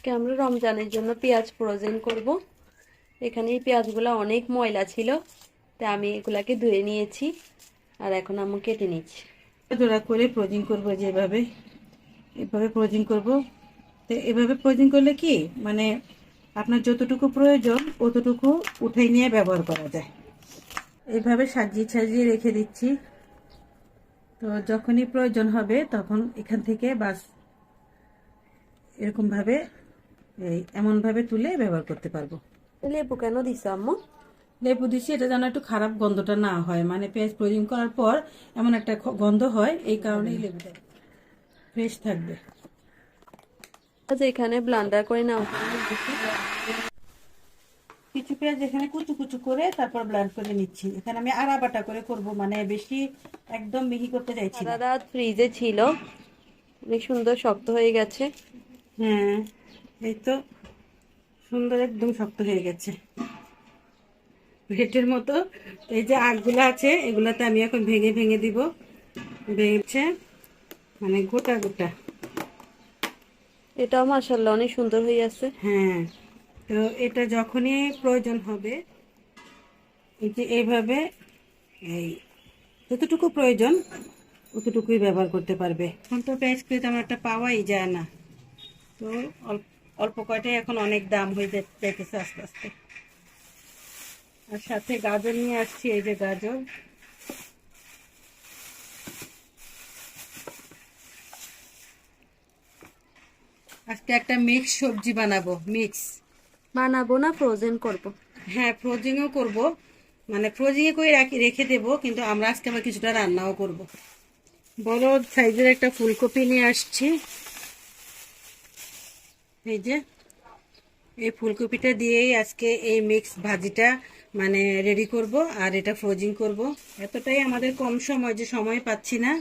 আজকে আমরা রমজানের জন্য পেঁয়াজ ফ্রোজেন করব। এখানে এই পেঁয়াজগুলো অনেক ময়লা ছিল, তাই আমি এগুলাকে ধুয়ে নিয়েছি আর এখন আমি কেটে নিচ্ছি। জোড়া করে ফ্রোজিং করব, যেভাবে এভাবে ফ্রোজিং করব। তো এভাবে ফ্রোজিং করলে কি মানে আপনার যতটুকু প্রয়োজন অতটুকু উঠাই নিয়ে ব্যবহার করা যায়। এইভাবে সাজিয়ে সাজিয়ে রেখে দিচ্ছি। তো যখনই প্রয়োজন হবে তখন এখান থেকে বাস এরকমভাবে এমনভাবে তুলে ব্যবহার করতে পারবো। লেবু কেন দিছো আম্মু? লেবু দিচ্ছি এটা যেন একটু খারাপ গন্ধটা না হয়, মানে পেঁয়াজ ফ্রোজিং করার পর এমন একটা গন্ধ হয়, এই কারণেই লেবুটা ফ্রেশ থাকবে। আচ্ছা, এখানে ব্লান্ডার করে নাও। কিছু পেঁয়াজ এখানে কুচু কুচু করে তারপর ব্লেন্ড করে নিচ্ছি। এখানে আমি আড়া বাটা করে করব, মানে বেশি একদম মিহি করতে চাইছি না। সারা রাত ফ্রিজে ছিল, অনেক সুন্দর শক্ত হয়ে গেছে। হ্যাঁ, এই তো সুন্দর একদম শক্ত হয়ে গেছে ব্রেডের মতো। এই যে আগগুলো আছে এগুলাতে আমি এখন ভেঙে ভেঙে দিব। ভেঙেছে মানে গোটা গোটা। এটাও মাশাআল্লাহ অনেক সুন্দর হয়ে আছে। হ্যাঁ, তো এটা যখনই প্রয়োজন হবে এই যে এইভাবে এই যতটুকু প্রয়োজন অতটুকুই ব্যবহার করতে পারবে। এখন তো পেঁয়াজ কেটে তেমন একটা পাওয়াই যায় না, তো অল্প অল্প কয়টাই এখন অনেক দাম হয়ে যাইতেছে আস্তে আস্তে। আর সাথে গাজর নিয়ে আসছি, এই যে গাজর। আজকে একটা মিক্স সবজি বানাবো, মিক্স বানাবো না ফ্রোজেন করব? হ্যাঁ, ফ্রোজিংও করব, মানে ফ্রোজিংয়ে করে রেখে দেবো, কিন্তু আমরা আজকে আবার কিছুটা রান্নাও করব। বড় সাইজের একটা ফুলকপি নিয়ে আসছি। এই যে এই ফুলকপিটা দিয়েই আজকে এই মিক্স ভাজিটা মানে রেডি করব, আর এটা ফ্রোজিং করব। এতটাই আমাদের কম সময় যে সময় পাচ্ছি না,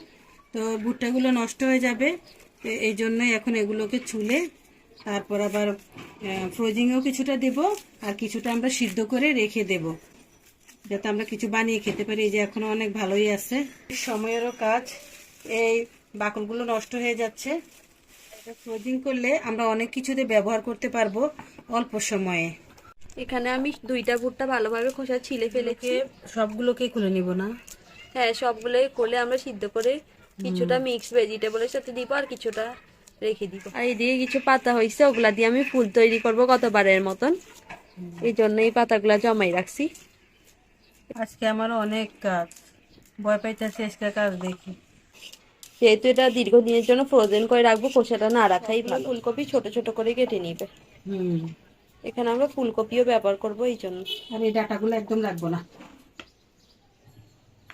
তো ভুট্টাগুলো নষ্ট হয়ে যাবে, তো এই জন্যই এখন এগুলোকে ছুলে তারপর আবার ফ্রোজিংয়েও কিছুটা দেব, আর কিছুটা আমরা সিদ্ধ করে রেখে দেব যাতে আমরা কিছু বানিয়ে খেতে পারি। এই যে এখনো অনেক ভালোই আছে, সময়েরও কাজ। এই বাকলগুলো নষ্ট হয়ে যাচ্ছে। ফ্রোজিং করলে আমরা অনেক কিছুতে ব্যবহার করতে পারবো অল্প সময়ে। এখানে আমি দুইটা ভুট্টা ভালোভাবে খোসা ছিলে ফেলেছি। সবগুলোকে খুলে নিব না? হ্যাঁ, সবগুলোই করলে আমরা সিদ্ধ করে কিছুটা মিক্স ভেজিটেবলের সাথে দিব আর কিছুটা রেখে দিব। আর এইদিকে কিছু পাতা হয়েছে, ওগুলা দিয়ে আমি ফুল তৈরি করব গতবারের মতন। এই জন্য এই পাতাগুলা জমাই রাখছি। আজকে আমারও অনেক কাজ, ভয় পাইতেছি আজকে কাজ দেখি। যেহেতু এটা দীর্ঘদিনের জন্য ফ্রোজেন করে রাখবো, খোসাটা না রাখাই ভালো। ফুলকপি ছোট ছোট করে কেটে নিবে। এখানে আমরা ফুলকপিও ব্যবহার করব, এই জন্য। আর এই ডাটাগুলো একদম লাগবে না,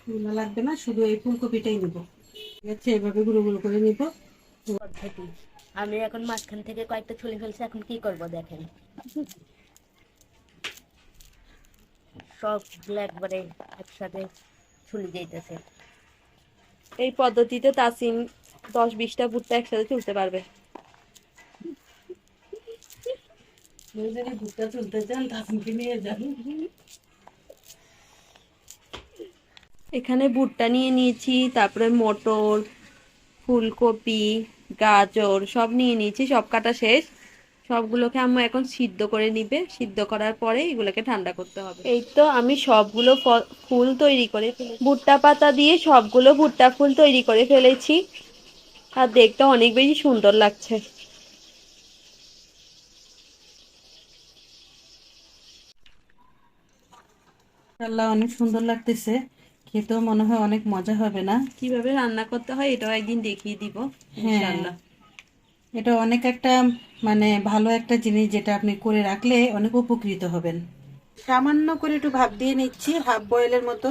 এগুলো লাগবে না, শুধু এই ফুলকপিটাই নিব। ঠিক আছে, এভাবে গুঁড়ো গুঁড়ো করে নিব। পদ্ধতি। আমি এখন মাঝখান থেকে কয়েকটা ছুলে ফেলছি, এখন কি করব দেখেন। সবগুলো একবারে একসাথে ছুলে যাইতেছে। এই পদ্ধতিতে তাসিন 10-20টা ভুট্টা একসাথে তুলতে পারবে। যদি ভুট্টা তুলতে চান তাসিমকে নিয়ে যান। এখানে ভুট্টা নিয়ে নিয়েছি, তারপরে মটর, ফুলকপি, গাজর সব নিয়ে নিয়েছি, সব কাটা শেষ। সবগুলোকে আম্মু এখন সিদ্ধ করে নিবে। সিদ্ধ করার পরে এগুলোকে ঠান্ডা করতে হবে। এই তো আমি সবগুলো ফুল তৈরি করে ফেলেছি, ভুট্টা পাতা দিয়ে সবগুলো ভুট্টা ফুল তৈরি করে ফেলেছি, আর দেখতে অনেক বেশি সুন্দর লাগছে। আল্লাহ, অনেক সুন্দর লাগতেছে, খেতেও মনে হয় অনেক মজা হবে না? কিভাবে রান্না করতে হয় এটাও একদিন দেখিয়ে দিব ইনশাআল্লাহ। এটা অনেক একটা মানে ভালো একটা জিনিস, যেটা আপনি করে রাখলে অনেক উপকৃত হবেন। সামান্য করে একটু ভাপ দিয়ে নিচ্ছি, হাফ বয়েলের মতো।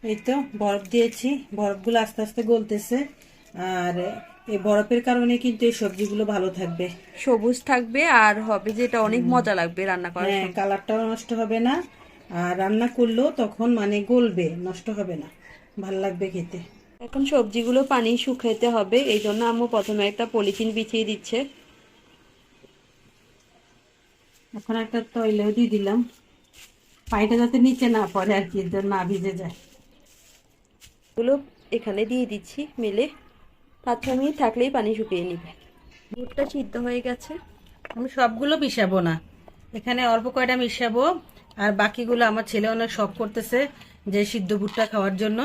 এই তো বরফ দিয়েছি, বরফগুলো আস্তে আস্তে গলতেছে, আর এই বরফের কারণে কিন্তু এই সবজিগুলো ভালো থাকবে, সবুজ থাকবে, আর হবে যেটা অনেক মজা লাগবে রান্না করার হ্যাঁ, সময়। কালারটাও নষ্ট হবে না, আর রান্না করলেও তখন মানে গলবে, নষ্ট হবে না, ভাল লাগবে খেতে। এখন সবজিগুলো পানি শুকাতে হবে, এই জন্য আম্মু প্রথমে একটা পলিথিন বিছিয়ে দিচ্ছে। এখন একটা তৈলেও দিয়ে দিলাম, পানিটা যাতে নিচে না পড়ে আর কি, না ভিজে যায়। এগুলো এখানে দিয়ে দিচ্ছি মেলে, 5-6 মিনিট থাকলেই পানি শুকিয়ে নিবে। ভুট্টা সিদ্ধ হয়ে গেছে। আমি সবগুলো মিশাবো না, এখানে অল্প কয়টা মিশাবো, আর বাকিগুলো আমার ছেলে অনেক শখ করতেছে যে সিদ্ধ ভুট্টা খাওয়ার জন্য।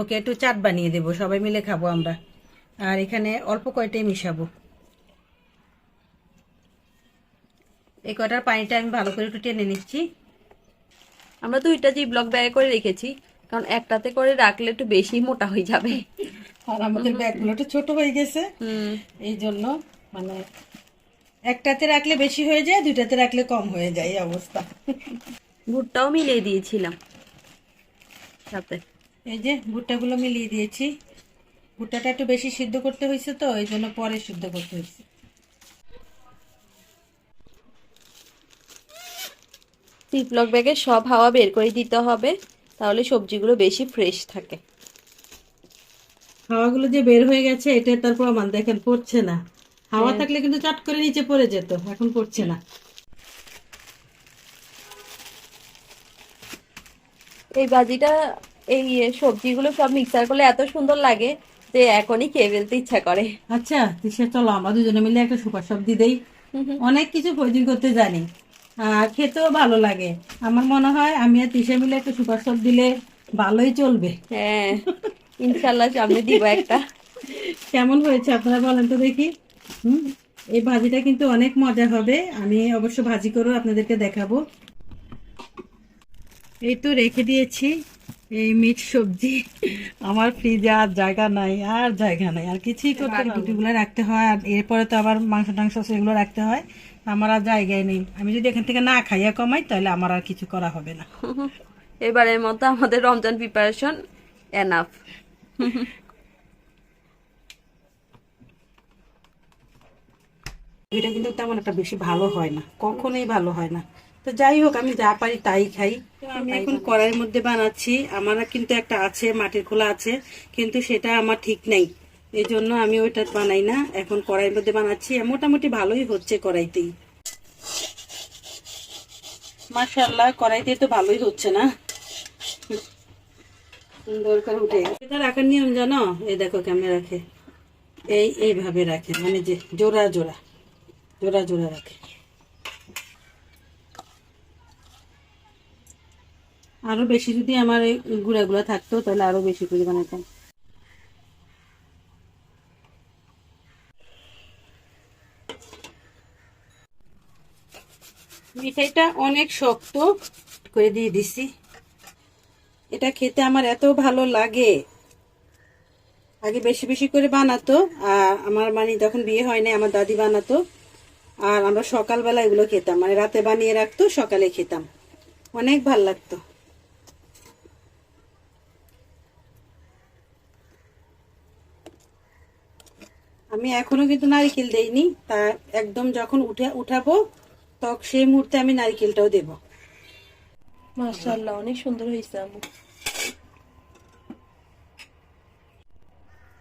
ওকে একটু চাট বানিয়ে দেবো, সবাই মিলে খাবো আমরা। আর এখানে অল্প কয়টাই মিশাবো। এই কয়টার পানিটা আমি ভালো করে একটু টেনে নিচ্ছি। আমরা দুইটা জিপলক ব্যাগে করে রেখেছি, কারণ একটাতে করে রাখলে একটু বেশি মোটা হয়ে যাবে। আর আমাদের ব্যাগগুলো একটু ছোট হয়ে গেছে, এই জন্য মানে একটাতে রাখলে বেশি হয়ে যায়, দুইটাতে রাখলে কম হয়ে যায়, এই অবস্থা। ভুট্টাও মিলিয়ে দিয়েছিলাম সাথে। এই যে ভুট্টাগুলো মিলিয়ে দিয়েছি। ভুট্টাটা একটু বেশি সিদ্ধ করতে হয়েছে, তো এই জন্য পরে সিদ্ধ করতে হয়েছে। জিপলক ব্যাগে সব হাওয়া বের করে দিতে হবে, তাহলে সবজিগুলো বেশি ফ্রেশ থাকে। হাওয়াগুলো যে বের হয়ে গেছে, এটা তার প্রমাণ দেখেন, পড়ছে না। হাওয়া থাকলে কিন্তু চট করে নিচে পড়ে যেত, এখন পড়ছে না। এই ভাজিটা, এই সবজিগুলো সব মিক্সার করলে এত সুন্দর লাগে যে এখনই খেয়ে ফেলতে ইচ্ছা করে। আচ্ছা তিশা, চলো আমরা দুজনে মিলে একটা সুপার সবজি দেই। অনেক কিছু ফ্রোজিং করতে জানি, আর খেতেও ভালো লাগে। আমার মনে হয় আমি আর তিশা মিলে একটা সুপার সব দিলে ভালোই চলবে। হ্যাঁ, ইনশাল্লাহ সামনে দিব একটা। কেমন হয়েছে আপনারা বলেন তো দেখি। এই ভাজিটা কিন্তু অনেক মজা হবে, আমি অবশ্য ভাজি করেও আপনাদেরকে দেখাবো। এই তো রেখে দিয়েছি এই মিক্স সবজি। আমার ফ্রিজে আর জায়গা নাই, আর জায়গা নাই, আর কিছুই করতে রুটিগুলো রাখতে হয়, আর এরপরে তো আবার মাংস টাংস সেগুলো রাখতে হয়। আমার আর জায়গায় নেই। আমি যদি এখান থেকে না খাইয়া কমাই, তাহলে আমার আর কিছু করা হবে না। এবারের মতো আমাদের রমজান প্রিপারেশন এনাফ। এটা কিন্তু তেমন একটা বেশি ভালো হয় না, কখনোই ভালো হয় না। তো যাই হোক, আমি যা পারি তাই খাই। তো আমি এখন কড়াইয়ের মধ্যে বানাচ্ছি। আমার কিন্তু একটা আছে, মাটির খোলা আছে, কিন্তু সেটা আমার ঠিক নেই, এই জন্য আমি ওইটা বানাই না। এখন কড়াইয়ের মধ্যে বানাচ্ছি, মোটামুটি ভালোই হচ্ছে কড়াইতেই। মাশাআল্লাহ, কড়াইতে তো ভালোই হচ্ছে না, সুন্দর করে উঠে গেছে। এটা রাখার নিয়ম জানো? এই দেখো কেমনে রাখে, এইভাবে রাখে, মানে যে জোড়া জোড়া জোড়া জোড়া রাখে। আরো বেশি যদি আমার এই গুঁড়াগুলো থাকতো, তাহলে আরো বেশি করে বানাতাম। মিঠাইটা অনেক শক্ত করে দিয়ে দিছি। এটা খেতে আমার এত ভালো লাগে, আগে বেশি বেশি করে বানাতো। আর আমার মানে যখন বিয়ে হয় না, আমার দাদি বানাতো, আর আমরা সকালবেলা এগুলো খেতাম, মানে রাতে বানিয়ে রাখতো, সকালে খেতাম, অনেক ভাল লাগতো। আমি এখনো কিন্তু নারিকেল দেইনি, তা একদম যখন উঠাবো তখন সেই মুহূর্তে আমি নারিকেলটাও দেব। মাশাআল্লাহ, অনেক সুন্দর হয়েছে আম্মু।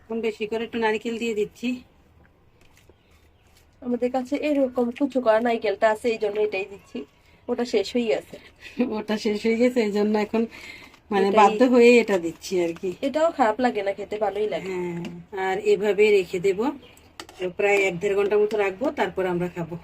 এখন বেশি করে একটু নারিকেল দিয়ে দিচ্ছি। আমাদের কাছে এরকম কুচু করা নাইকেলটা আছে, এই জন্য এটাই দিচ্ছি। ওটা শেষ হয়ে গেছে। ওটা শেষ হয়ে গেছে, এই জন্য এখন মানে এটাই। বাধ্য হয়ে এটা দিচ্ছি আর কি। এটাও খারাপ লাগে না, খেতে ভালোই লাগে। হ্যাঁ, আর এভাবে রেখে দেব, প্রায় 1-1.5 ঘন্টা মতো রাখবো, তারপর আমরা খাবো।